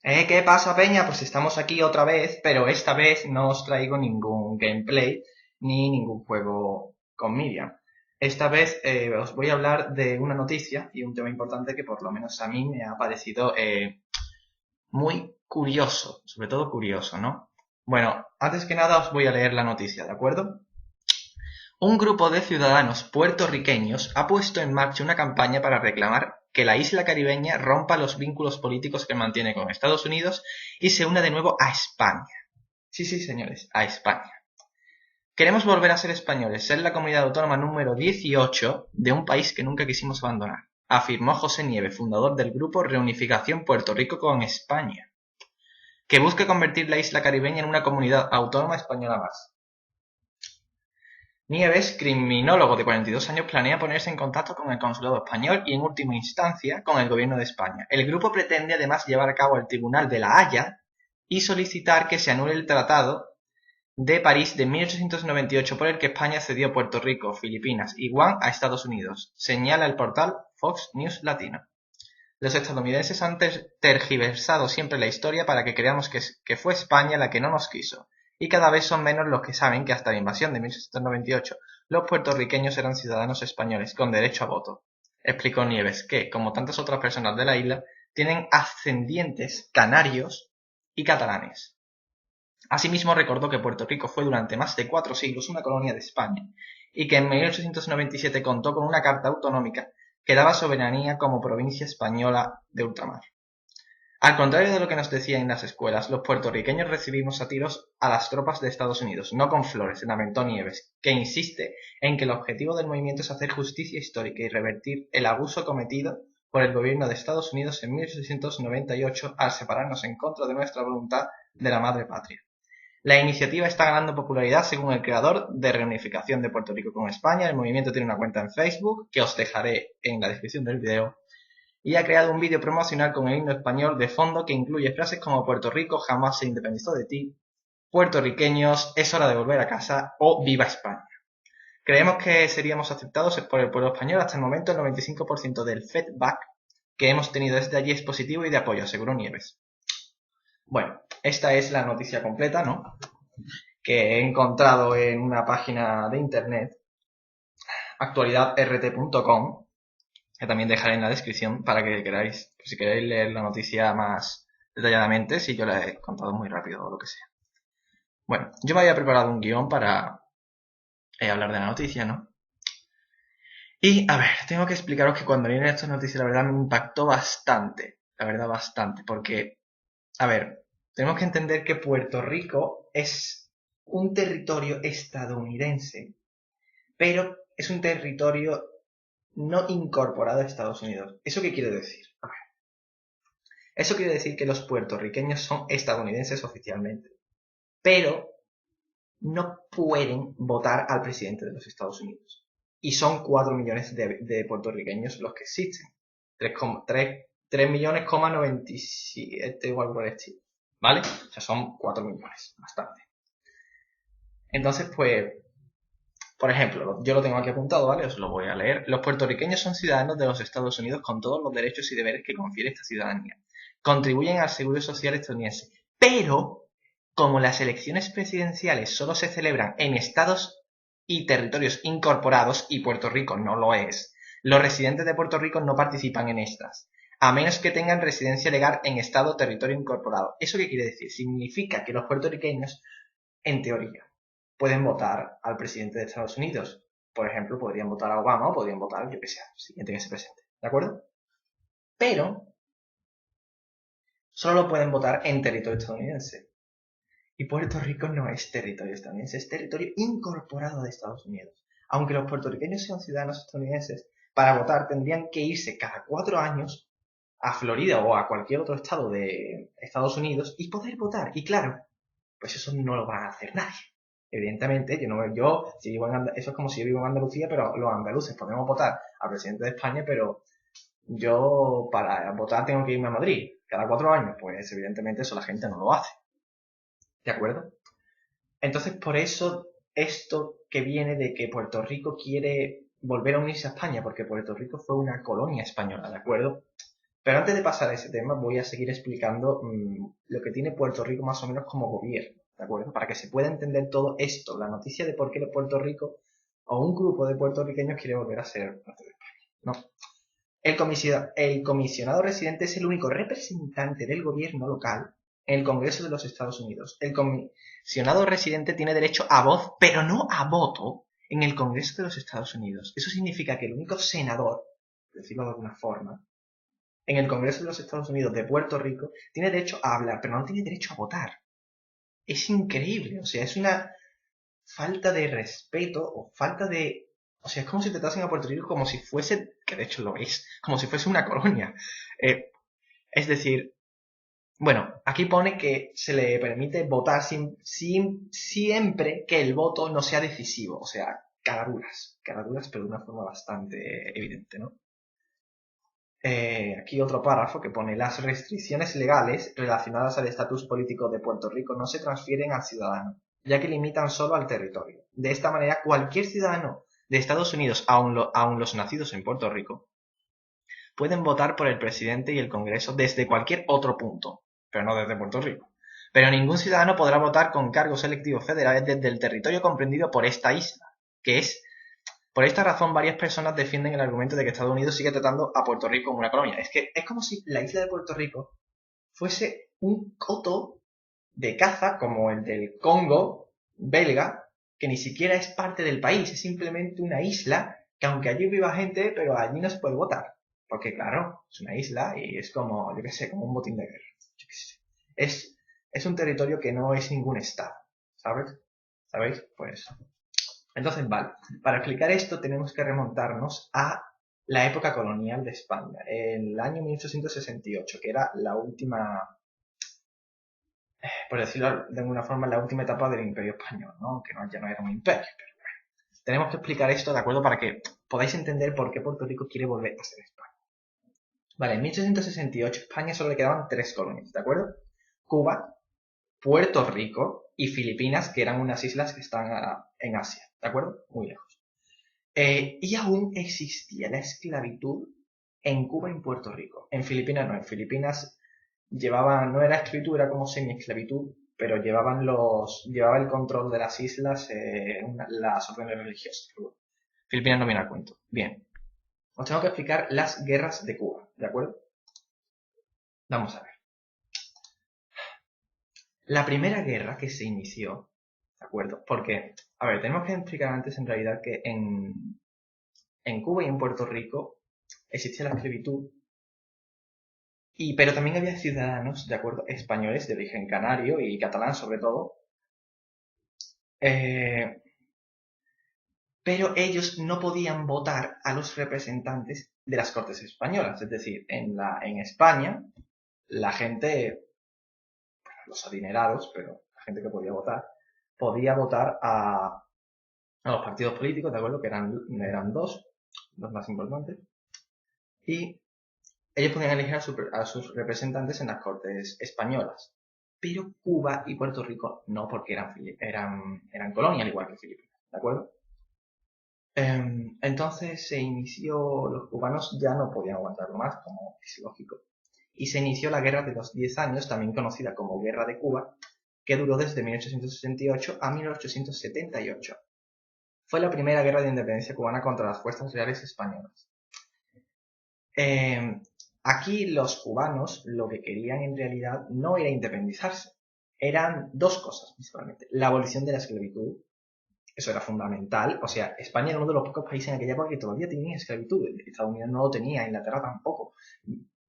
¿Qué pasa, Peña? Pues estamos aquí otra vez, pero esta vez no os traigo ningún gameplay ni ningún juego con Miriam. Esta vez os voy a hablar de una noticia y un tema importante que por lo menos a mí me ha parecido muy curioso, sobre todo curioso, ¿no? Bueno, antes que nada os voy a leer la noticia, ¿de acuerdo? Un grupo de ciudadanos puertorriqueños ha puesto en marcha una campaña para reclamar que la isla caribeña rompa los vínculos políticos que mantiene con Estados Unidos y se una de nuevo a España. Sí, sí, señores, a España. Queremos volver a ser españoles, ser la comunidad autónoma número 18 de un país que nunca quisimos abandonar, afirmó José Nieve, fundador del grupo Reunificación Puerto Rico con España, que busca convertir la isla caribeña en una comunidad autónoma española más. Nieves, criminólogo de 42 años, planea ponerse en contacto con el consulado español y, en última instancia, con el gobierno de España. El grupo pretende además llevar a cabo el Tribunal de La Haya y solicitar que se anule el Tratado de París de 1898 por el que España cedió Puerto Rico, Filipinas y Guam a Estados Unidos, señala el portal Fox News Latino. Los estadounidenses han tergiversado siempre la historia para que creamos que fue España la que no nos quiso, y cada vez son menos los que saben que hasta la invasión de 1698 los puertorriqueños eran ciudadanos españoles con derecho a voto. Explicó Nieves que, como tantas otras personas de la isla, tienen ascendientes canarios y catalanes. Asimismo recordó que Puerto Rico fue durante más de 4 siglos una colonia de España, y que en 1897 contó con una carta autonómica que daba soberanía como provincia española de ultramar. Al contrario de lo que nos decían en las escuelas, los puertorriqueños recibimos a tiros a las tropas de Estados Unidos, no con flores, lamentó Nieves, que insiste en que el objetivo del movimiento es hacer justicia histórica y revertir el abuso cometido por el gobierno de Estados Unidos en 1898 al separarnos en contra de nuestra voluntad de la madre patria. La iniciativa está ganando popularidad según el creador de Reunificación de Puerto Rico con España. El movimiento tiene una cuenta en Facebook, que os dejaré en la descripción del video, y ha creado un vídeo promocional con el himno español de fondo que incluye frases como Puerto Rico jamás se independizó de ti, puertorriqueños, es hora de volver a casa o viva España. Creemos que seríamos aceptados por el pueblo español. Hasta el momento el 95% del feedback que hemos tenido desde allí es positivo y de apoyo, aseguró Nieves. Bueno, esta es la noticia completa, ¿no?, que he encontrado en una página de internet, actualidadrt.com, que también dejaré en la descripción para que queráis, si queréis leer la noticia más detalladamente, si yo la he contado muy rápido o lo que sea. Bueno, yo me había preparado un guión para hablar de la noticia, ¿no? Y, a ver, tengo que explicaros que cuando leí esta noticia, la verdad me impactó bastante, la verdad bastante, porque, a ver, tenemos que entender que Puerto Rico es un territorio estadounidense, pero es un territorio no incorporado a Estados Unidos. ¿Eso qué quiere decir? A ver, eso quiere decir que los puertorriqueños son estadounidenses oficialmente, pero no pueden votar al presidente de los Estados Unidos. Y son 4 millones de puertorriqueños los que existen. 3 millones, 97 o algo por el estilo. ¿Vale? O sea, son 4 millones. Bastante. Entonces, pues, por ejemplo, yo lo tengo aquí apuntado, ¿vale? Os lo voy a leer. Los puertorriqueños son ciudadanos de los Estados Unidos con todos los derechos y deberes que confiere esta ciudadanía. Contribuyen al seguro social estadounidense. Pero, como las elecciones presidenciales solo se celebran en estados y territorios incorporados, y Puerto Rico no lo es, los residentes de Puerto Rico no participan en estas, a menos que tengan residencia legal en estado o territorio incorporado. ¿Eso qué quiere decir? Significa que los puertorriqueños, en teoría, pueden votar al presidente de Estados Unidos. Por ejemplo, podrían votar a Obama o podrían votar, yo que sé, al siguiente que se presente. ¿De acuerdo? Pero solo lo pueden votar en territorio estadounidense. Y Puerto Rico no es territorio estadounidense, es territorio incorporado de Estados Unidos. Aunque los puertorriqueños sean ciudadanos estadounidenses, para votar tendrían que irse cada 4 años a Florida o a cualquier otro estado de Estados Unidos y poder votar. Y claro, pues eso no lo va a hacer nadie. Evidentemente, si vivo eso es como si yo vivo en Andalucía, pero los andaluces podemos votar al presidente de España, pero yo para votar tengo que irme a Madrid cada 4 años. Pues evidentemente eso la gente no lo hace. ¿De acuerdo? Entonces, por eso esto que viene de que Puerto Rico quiere volver a unirse a España, porque Puerto Rico fue una colonia española, ¿de acuerdo? Pero antes de pasar a ese tema, voy a seguir explicando lo que tiene Puerto Rico más o menos como gobierno, ¿de acuerdo? Para que se pueda entender todo esto, la noticia de por qué Puerto Rico o un grupo de puertorriqueños quiere volver a ser parte de España, ¿no? El comisionado residente es el único representante del gobierno local en el Congreso de los Estados Unidos. El comisionado residente tiene derecho a voz, pero no a voto, en el Congreso de los Estados Unidos. Eso significa que el único senador, por decirlo de alguna forma, en el Congreso de los Estados Unidos de Puerto Rico, tiene derecho a hablar, pero no tiene derecho a votar. Es increíble, o sea, es una falta de respeto o falta de... O sea, es como si tratasen a Puerto Rico como si fuese, que de hecho lo es, como si fuese una colonia. Es decir, bueno, aquí pone que se le permite votar siempre que el voto no sea decisivo. O sea, caraduras, pero de una forma bastante evidente, ¿no? Aquí otro párrafo que pone: las restricciones legales relacionadas al estatus político de Puerto Rico no se transfieren al ciudadano, ya que limitan solo al territorio. De esta manera, cualquier ciudadano de Estados Unidos, aun los nacidos en Puerto Rico, pueden votar por el presidente y el Congreso desde cualquier otro punto, pero no desde Puerto Rico. Pero ningún ciudadano podrá votar con cargos electivos federales desde el territorio comprendido por esta isla, que es... Por esta razón, varias personas defienden el argumento de que Estados Unidos sigue tratando a Puerto Rico como una colonia. Es que es como si la isla de Puerto Rico fuese un coto de caza como el del Congo belga, que ni siquiera es parte del país, es simplemente una isla que aunque allí viva gente, pero allí no se puede votar. Porque claro, es una isla y es como, yo qué sé, como un botín de guerra. Yo qué sé. Es un territorio que no es ningún estado, ¿sabes? ¿Sabéis? Pues... Entonces, vale, para explicar esto tenemos que remontarnos a la época colonial de España, el año 1868, que era la última, por decirlo de alguna forma, la última etapa del Imperio Español, ¿no? Que ya no era un imperio. Pero bueno. Tenemos que explicar esto, ¿de acuerdo? Para que podáis entender por qué Puerto Rico quiere volver a ser España. Vale, en 1868 España solo le quedaban 3 colonias, ¿de acuerdo? Cuba, Puerto Rico y Filipinas, que eran unas islas que están en Asia, ¿de acuerdo? Muy lejos. Y aún existía la esclavitud en Cuba y en Puerto Rico. En Filipinas no, en Filipinas no era esclavitud, era como semi-esclavitud, pero llevaba el control de las islas las órdenes religiosas. Filipinas no viene al cuento. Bien. Os tengo que explicar las guerras de Cuba, ¿de acuerdo? Vamos a ver. La primera guerra que se inició, ¿de acuerdo? Porque, a ver, tenemos que explicar antes en realidad que en Cuba y en Puerto Rico existía la esclavitud, pero también había ciudadanos, de acuerdo, españoles de origen canario y catalán sobre todo, pero ellos no podían votar a los representantes de las Cortes españolas. Es decir, en España, la gente, los adinerados, pero la gente que podía votar a los partidos políticos, de acuerdo, que eran dos, los más importantes, y ellos podían elegir a sus representantes en las Cortes españolas. Pero Cuba y Puerto Rico no, porque eran colonia, al igual que Filipinas, ¿de acuerdo? Entonces los cubanos ya no podían aguantarlo más, como es lógico, y se inició la Guerra de los 10 años, también conocida como Guerra de Cuba, que duró desde 1868 a 1878. Fue la primera guerra de independencia cubana contra las fuerzas reales españolas. Aquí los cubanos lo que querían en realidad no era independizarse. Eran dos cosas principalmente. La abolición de la esclavitud, eso era fundamental. O sea, España era uno de los pocos países en aquella época que todavía tenía esclavitud. Estados Unidos no lo tenía, Inglaterra tampoco.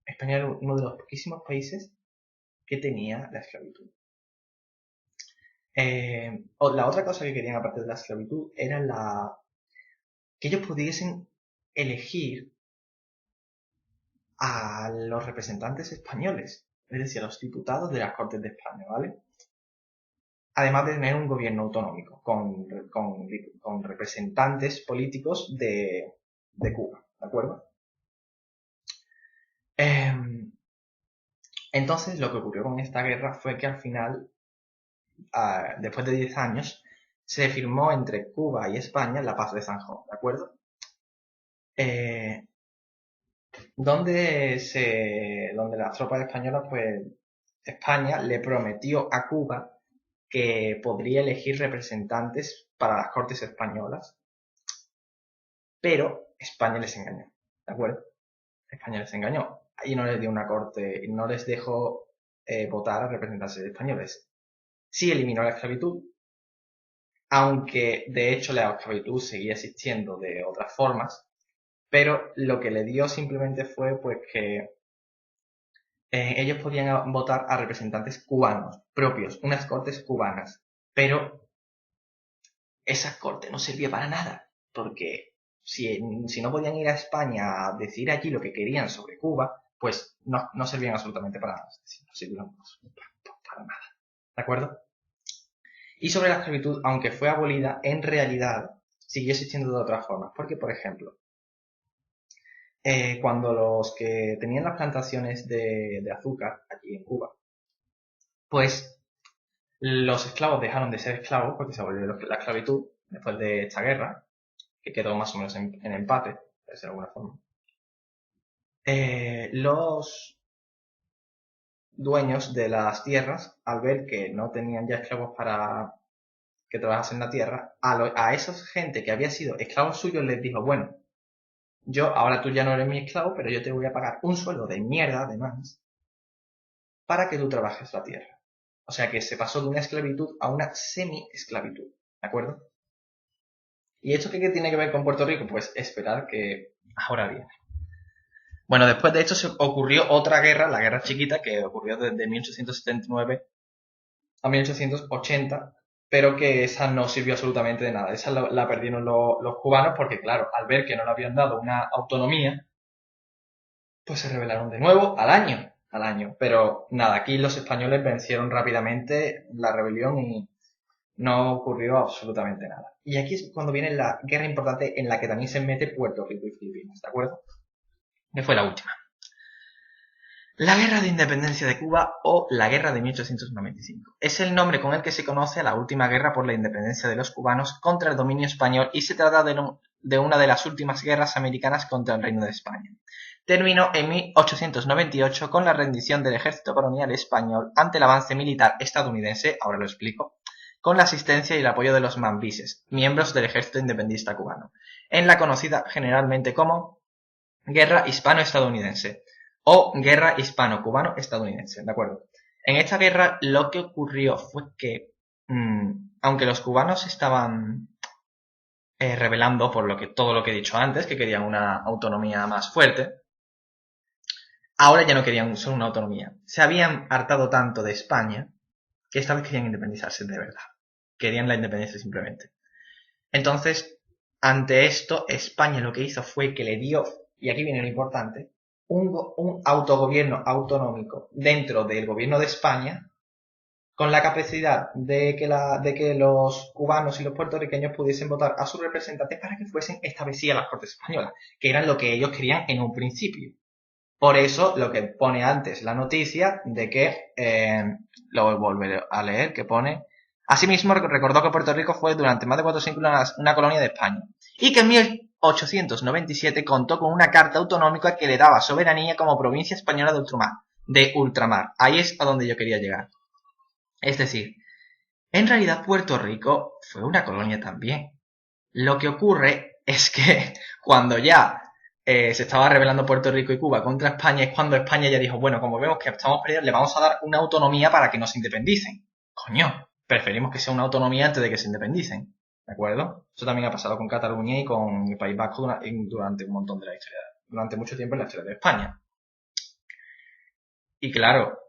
España era uno de los poquísimos países que tenía la esclavitud. La otra cosa que querían aparte de la esclavitud era que ellos pudiesen elegir a los representantes españoles, es decir, a los diputados de las Cortes de España, ¿vale? Además de tener un gobierno autonómico con representantes políticos de Cuba, ¿de acuerdo? Entonces, lo que ocurrió con esta guerra fue que al final, después de 10 años, se firmó entre Cuba y España la Paz de Zanjón, ¿de acuerdo? donde las tropas españolas, pues España le prometió a Cuba que podría elegir representantes para las Cortes españolas, pero España les engañó, ¿de acuerdo? España les engañó y no les dio una corte, no les dejó votar a representantes españoles. Sí eliminó la esclavitud, aunque de hecho la esclavitud seguía existiendo de otras formas, pero lo que le dio simplemente fue pues que ellos podían votar a representantes cubanos propios, unas cortes cubanas, pero esa corte no servía para nada, porque si no podían ir a España a decir allí lo que querían sobre Cuba, pues no servían absolutamente para nada, es decir, no sirvieron para nada, ¿de acuerdo? Y sobre la esclavitud, aunque fue abolida, en realidad siguió existiendo de otras formas, porque por ejemplo, cuando los que tenían las plantaciones de azúcar allí en Cuba, pues los esclavos dejaron de ser esclavos porque se abolió la esclavitud después de esta guerra, que quedó más o menos en empate, por decirlo de alguna forma. Los dueños de las tierras, al ver que no tenían ya esclavos para que trabajasen la tierra, a esa gente que había sido esclavos suyos les dijo, bueno, ahora tú ya no eres mi esclavo, pero yo te voy a pagar un sueldo de mierda, además, para que tú trabajes la tierra. O sea que se pasó de una esclavitud a una semi-esclavitud, ¿de acuerdo? ¿Y esto qué tiene que ver con Puerto Rico? Pues esperar que ahora viene. Bueno, después de esto se ocurrió otra guerra, la Guerra Chiquita, que ocurrió desde 1879 a 1880, pero que esa no sirvió absolutamente de nada. Esa la perdieron los cubanos porque, claro, al ver que no le habían dado una autonomía, pues se rebelaron de nuevo al año. Pero nada, aquí los españoles vencieron rápidamente la rebelión y no ocurrió absolutamente nada. Y aquí es cuando viene la guerra importante en la que también se mete Puerto Rico y Filipinas, ¿de acuerdo? Que fue la última. La Guerra de Independencia de Cuba o la Guerra de 1895. Es el nombre con el que se conoce a la última guerra por la independencia de los cubanos contra el dominio español y se trata de una de las últimas guerras americanas contra el Reino de España. Terminó en 1898 con la rendición del ejército colonial español ante el avance militar estadounidense, ahora lo explico, con la asistencia y el apoyo de los mambises, miembros del ejército independentista cubano, en la conocida generalmente como Guerra Hispano-Estadounidense o Guerra Hispano-Cubano-Estadounidense, ¿de acuerdo? En esta guerra lo que ocurrió fue que, aunque los cubanos estaban rebelando por todo lo que he dicho antes, que querían una autonomía más fuerte, ahora ya no querían solo una autonomía. Se habían hartado tanto de España que esta vez querían independizarse de verdad. Querían la independencia simplemente. Entonces, ante esto, España lo que hizo fue que le dio, y aquí viene lo importante, un autogobierno autonómico dentro del gobierno de España, con la capacidad de que los cubanos y los puertorriqueños pudiesen votar a sus representantes para que fuesen esta vez sí a las Cortes Españolas, que eran lo que ellos querían en un principio. Por eso, lo que pone antes la noticia de que, lo volveré a leer, que pone, asimismo recordó que Puerto Rico fue durante más de 4 siglos una colonia de España y que en 1897 contó con una carta autonómica que le daba soberanía como provincia española de ultramar. Ahí es a donde yo quería llegar. Es decir, en realidad Puerto Rico fue una colonia también. Lo que ocurre es que cuando ya se estaba rebelando Puerto Rico y Cuba contra España, es cuando España ya dijo, bueno, como vemos que estamos perdidos, le vamos a dar una autonomía para que no se independicen. Coño, preferimos que sea una autonomía antes de que se independicen, ¿de acuerdo? Eso también ha pasado con Cataluña y con el País Vasco durante un montón de la historia, durante mucho tiempo en la historia de España. Y claro,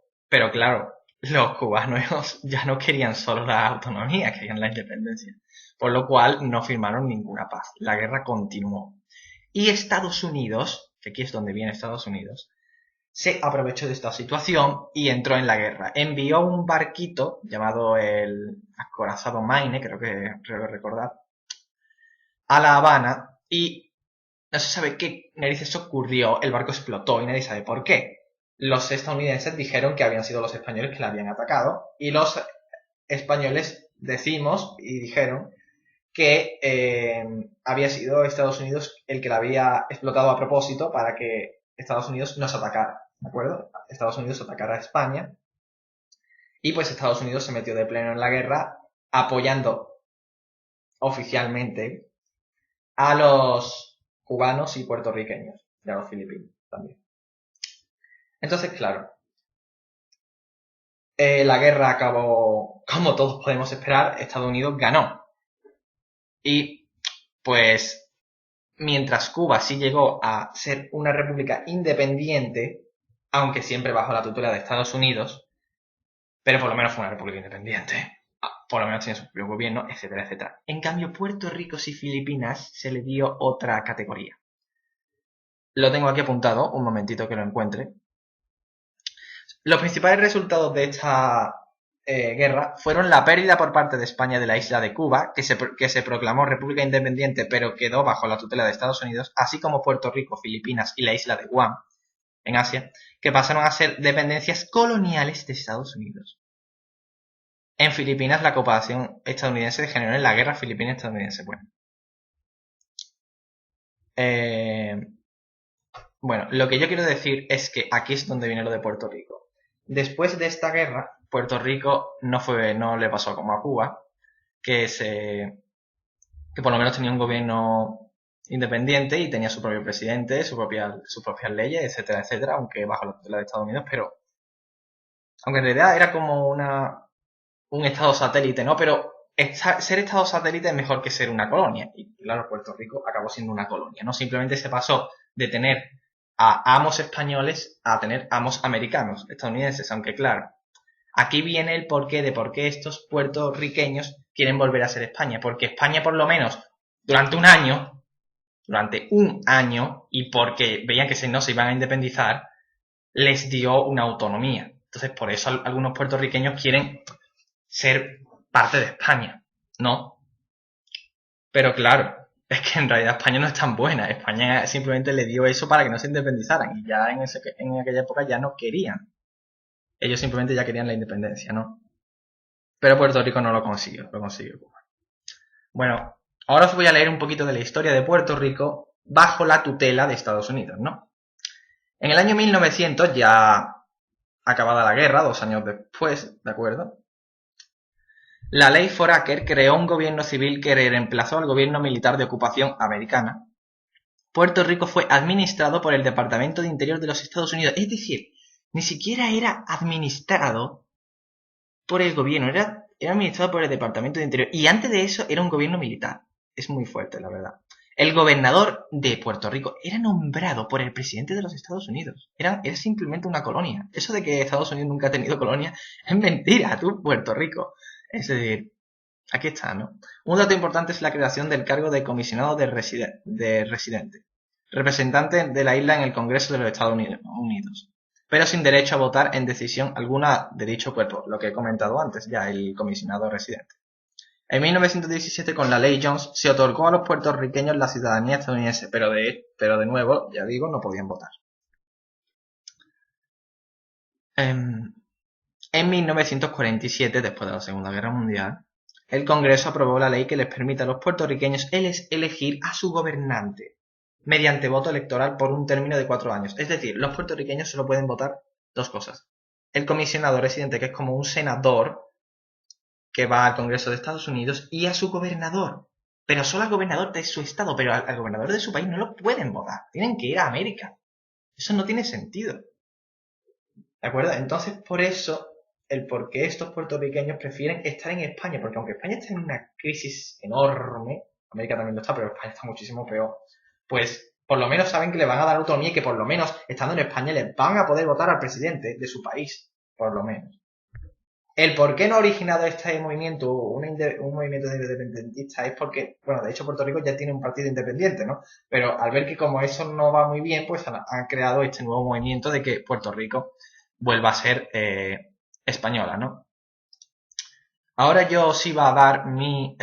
los cubanos ya no querían solo la autonomía, querían la independencia, por lo cual no firmaron ninguna paz. La guerra continuó. Y Estados Unidos, que aquí es donde viene Estados Unidos, se aprovechó de esta situación y entró en la guerra. Envió un barquito llamado el acorazado Maine, creo que recordar, a La Habana y no se sabe qué narices ocurrió, el barco explotó y nadie sabe por qué. Los estadounidenses dijeron que habían sido los españoles que la habían atacado y los españoles decimos y dijeron que había sido Estados Unidos el que la había explotado a propósito para que Estados Unidos nos atacara, ¿de acuerdo? Estados Unidos atacara a España y pues Estados Unidos se metió de pleno en la guerra apoyando oficialmente a los cubanos y puertorriqueños y a los filipinos también. Entonces, claro, la guerra acabó, como todos podemos esperar, Estados Unidos ganó. Y pues mientras Cuba sí llegó a ser una república independiente, aunque siempre bajo la tutela de Estados Unidos, pero por lo menos fue una república independiente, por lo menos tenía su propio gobierno, etcétera, etcétera. En cambio, Puerto Rico y Filipinas se le dio otra categoría. Lo tengo aquí apuntado, un momentito que lo encuentre. Los principales resultados de esta guerra fueron la pérdida por parte de España de la isla de Cuba, que se proclamó república independiente pero quedó bajo la tutela de Estados Unidos, así como Puerto Rico, Filipinas y la isla de Guam, en Asia, que pasaron a ser dependencias coloniales de Estados Unidos. En Filipinas la cooperación estadounidense degeneró en la guerra filipina-estadounidense. Bueno, lo que yo quiero decir es que aquí es donde viene lo de Puerto Rico. Después de esta guerra, Puerto Rico no le pasó como a Cuba, que por lo menos tenía un gobierno independiente y tenía su propio presidente, sus propias leyes, etcétera, etcétera, aunque bajo la tutela de Estados Unidos, pero aunque en realidad era como un estado satélite, ¿no? Pero ser estado satélite es mejor que ser una colonia. Y claro, Puerto Rico acabó siendo una colonia, ¿no? Simplemente se pasó de tener a amos españoles a tener amos americanos, estadounidenses, aunque claro, aquí viene el porqué de por qué estos puertorriqueños quieren volver a ser España, porque España por lo menos durante un año, y porque veían que no se iban a independizar, les dio una autonomía. Entonces por eso algunos puertorriqueños quieren ser parte de España, ¿no? Pero claro, es que en realidad España no es tan buena. España simplemente le dio eso para que no se independizaran y ya en aquella época ya no querían. Ellos simplemente ya querían la independencia, ¿no? Pero Puerto Rico no lo consiguió Cuba. Bueno, ahora os voy a leer un poquito de la historia de Puerto Rico bajo la tutela de Estados Unidos, ¿no? En el año 1900, ya acabada la guerra, 2 años después, ¿de acuerdo? La ley Foraker creó un gobierno civil que reemplazó al gobierno militar de ocupación americana. Puerto Rico fue administrado por el Departamento de Interior de los Estados Unidos, es decir, ni siquiera era administrado por el gobierno, era administrado por el Departamento de Interior. Y antes de eso era un gobierno militar. Es muy fuerte, la verdad. El gobernador de Puerto Rico era nombrado por el presidente de los Estados Unidos. Era simplemente una colonia. Eso de que Estados Unidos nunca ha tenido colonia es mentira, tú, Puerto Rico. Es decir, aquí está, ¿no? Un dato importante es la creación del cargo de comisionado de residente, representante de la isla en el Congreso de los Estados Unidos, pero sin derecho a votar en decisión alguna de dicho cuerpo, lo que he comentado antes, ya el comisionado residente. En 1917, con la ley Jones, se otorgó a los puertorriqueños la ciudadanía estadounidense, pero de nuevo, ya digo, no podían votar. En 1947, después de la Segunda Guerra Mundial, el Congreso aprobó la ley que les permite a los puertorriqueños elegir a su gobernante mediante voto electoral por un término de 4 años. Es decir, los puertorriqueños solo pueden votar 2 cosas. El comisionado residente, que es como un senador que va al Congreso de Estados Unidos, y a su gobernador. Pero solo al gobernador de su estado, pero al gobernador de su país no lo pueden votar. Tienen que ir a América. Eso no tiene sentido. ¿De acuerdo? Entonces, por eso, el por qué estos puertorriqueños prefieren estar en España, porque aunque España está en una crisis enorme, América también lo está, pero España está muchísimo peor, pues por lo menos saben que le van a dar autonomía y que por lo menos, estando en España, les van a poder votar al presidente de su país, por lo menos. El por qué no ha originado este movimiento, un movimiento de independentistas, es porque, bueno, de hecho Puerto Rico ya tiene un partido independiente, ¿no? Pero al ver que como eso no va muy bien, pues han creado este nuevo movimiento de que Puerto Rico vuelva a ser española, ¿no? Ahora yo sí va a dar mi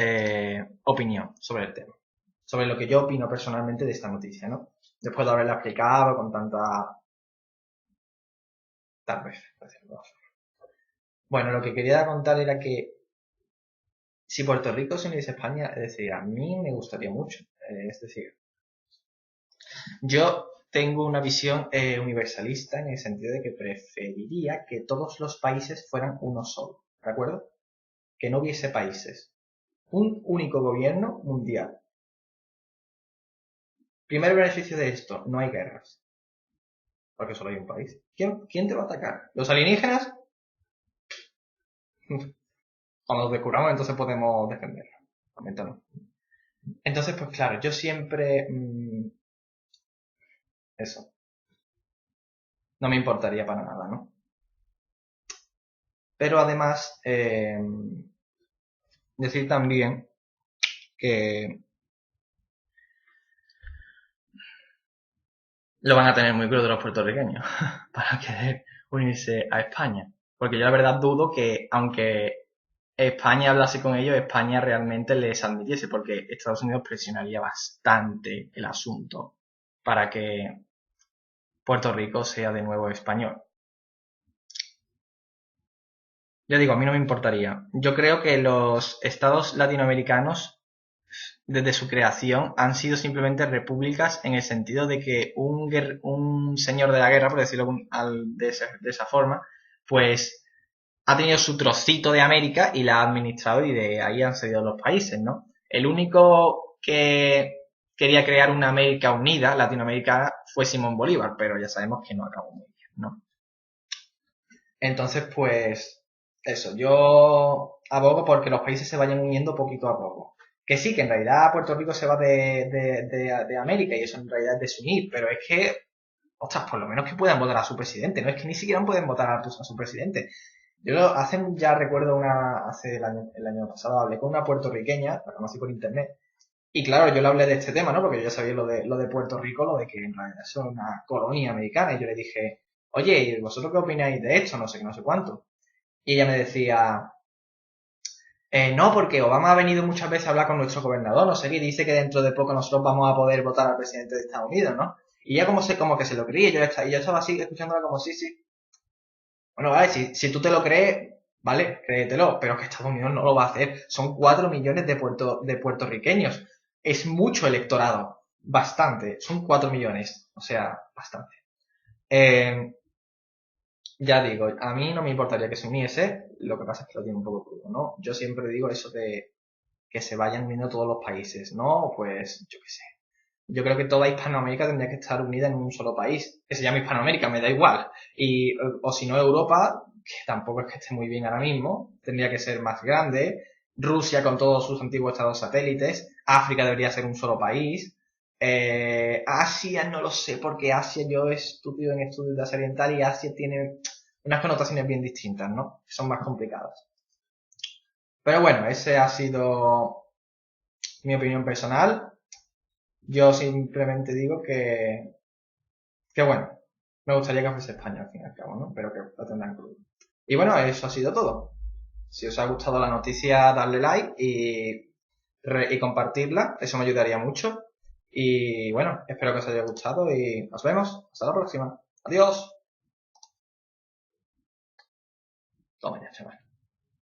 opinión sobre el tema, sobre lo que yo opino personalmente de esta noticia, ¿no? Después de haberla explicado con tal vez, bueno, lo que quería contar era que si Puerto Rico se uniese a España, es decir, a mí me gustaría mucho. Es decir, yo tengo una visión universalista en el sentido de que preferiría que todos los países fueran uno solo, ¿de acuerdo? Que no hubiese países. Un único gobierno mundial. Primer beneficio de esto, no hay guerras. Porque solo hay un país. ¿Quién te va a atacar? ¿Los alienígenas? Cuando los descubramos entonces podemos defenderlo. No. Entonces, pues claro, yo siempre... eso. No me importaría para nada, ¿no? Pero además, decir también que lo van a tener muy crudo los puertorriqueños para querer unirse a España. Porque yo la verdad dudo que, aunque España hablase con ellos, España realmente les admitiese, porque Estados Unidos presionaría bastante el asunto para que Puerto Rico sea de nuevo español. Ya digo, a mí no me importaría. Yo creo que los estados latinoamericanos, desde su creación, han sido simplemente repúblicas en el sentido de que un señor de la guerra, por decirlo de esa forma, pues ha tenido su trocito de América y la ha administrado y de ahí han salido los países, ¿no? El único que quería crear una América unida, latinoamericana, fue Simón Bolívar, pero ya sabemos que no acabó muy bien, ¿no? Entonces, pues, eso, yo abogo porque los países se vayan uniendo poquito a poco. Que sí, que en realidad Puerto Rico se va de América y eso en realidad es desunir, pero es que, ostras, por lo menos que puedan votar a su presidente, no es que ni siquiera pueden votar a su presidente. Hace ya recuerdo hace el año pasado hablé con una puertorriqueña, la conocí por internet, y claro, yo le hablé de este tema, ¿no? Porque yo ya sabía lo de Puerto Rico, lo de que en realidad es una colonia americana, y yo le dije, oye, ¿vosotros qué opináis de esto? No sé qué, no sé cuánto. Y ella me decía, no, porque Obama ha venido muchas veces a hablar con nuestro gobernador, no sé qué, y dice que dentro de poco nosotros vamos a poder votar al presidente de Estados Unidos, ¿no? Y ella como que se lo creía, yo estaba así escuchándola como sí, sí. Bueno, vale, si tú te lo crees, vale, créetelo, pero que Estados Unidos no lo va a hacer. Son 4 millones de puertorriqueños. Es mucho electorado. Bastante. Son 4 millones. O sea, bastante. Eh, ya digo, a mí no me importaría que se uniese. Lo que pasa es que lo tiene un poco crudo, ¿no? Yo siempre digo eso de que se vayan uniendo todos los países, ¿no? Pues, yo qué sé. Yo creo que toda Hispanoamérica tendría que estar unida en un solo país. Que se llame Hispanoamérica, me da igual. O si no, Europa, que tampoco es que esté muy bien ahora mismo, tendría que ser más grande. Rusia con todos sus antiguos estados satélites. África debería ser un solo país. Asia no lo sé, porque Asia yo he estudiado en estudios de Asia Oriental y Asia tiene unas connotaciones bien distintas, ¿no? Son más complicadas. Pero bueno, ese ha sido mi opinión personal. Yo simplemente digo que bueno, me gustaría que fuese España al fin y al cabo, ¿no? Pero que lo tendrán crudo. Y bueno, eso ha sido todo. Si os ha gustado la noticia, darle like y compartirla, eso me ayudaría mucho. Y bueno, espero que os haya gustado y nos vemos. Hasta la próxima. Adiós. Toma ya, chaval.